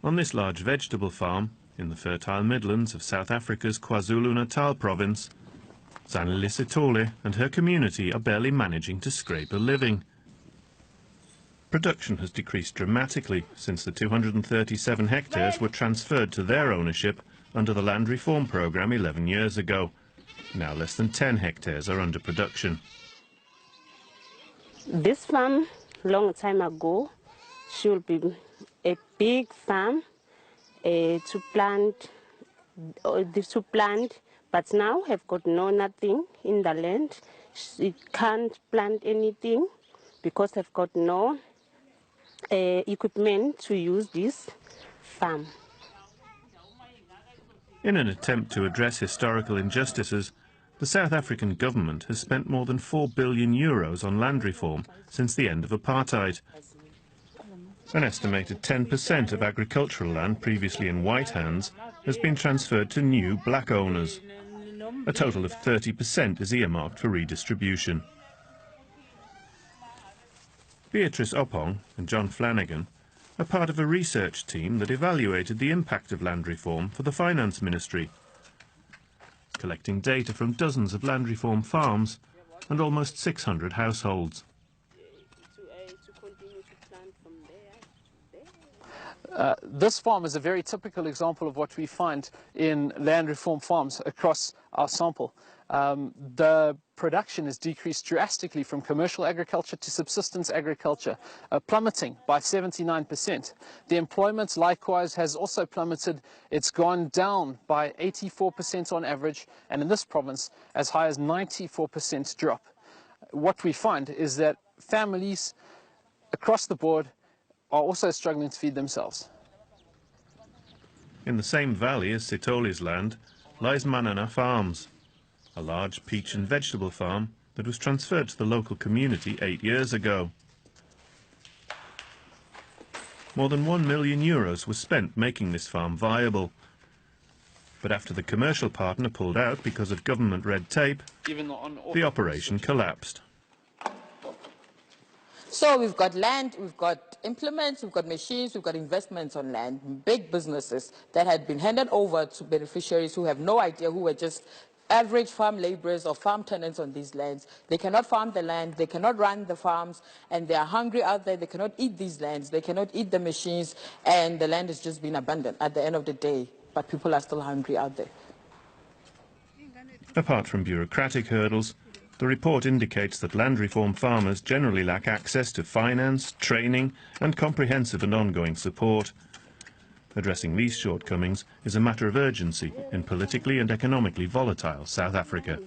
On this large vegetable farm, in the fertile Midlands of South Africa's KwaZulu-Natal province, Zanelise Tole and her community are barely managing to scrape a living. Production has decreased dramatically since the 237 hectares were transferred to their ownership under the land reform programme 11 years ago. Now less than 10 hectares are under production. This farm, long time ago, should be a big farm to plant, but now have got nothing in the land. It can't plant anything because they've got no equipment to use this farm. In an attempt to address historical injustices, the South African government has spent more than €4 billion on land reform since the end of apartheid. An estimated 10% of agricultural land previously in white hands has been transferred to new black owners. A total of 30% is earmarked for redistribution. Beatrice Oppong and John Flanagan are part of a research team that evaluated the impact of land reform for the Finance Ministry, collecting data from dozens of land reform farms and almost 600 households. This farm is a very typical example of what we find in land reform farms across our sample. The production has decreased drastically from commercial agriculture to subsistence agriculture, plummeting by 79%. The employment likewise has also plummeted. It's gone down by 84% on average, and in this province as high as 94% drop. What we find is that families across the board are also struggling to feed themselves. In the same valley as Sitole's land lies Manana Farms, a large peach and vegetable farm that was transferred to the local community 8 years ago. More than €1 million was spent making this farm viable. But after the commercial partner pulled out because of government red tape, the operation collapsed. So we've got land, we've got implements, we've got machines, we've got investments on land, big businesses that had been handed over to beneficiaries who have no idea, who were just average farm laborers or farm tenants on these lands. They cannot farm the land, they cannot run the farms, and they are hungry out there. They cannot eat these lands, they cannot eat the machines, and the land has just been abandoned at the end of the day. But people are still hungry out there. Apart from bureaucratic hurdles, the report indicates that land reform farmers generally lack access to finance, training and comprehensive and ongoing support. Addressing these shortcomings is a matter of urgency in politically and economically volatile South Africa.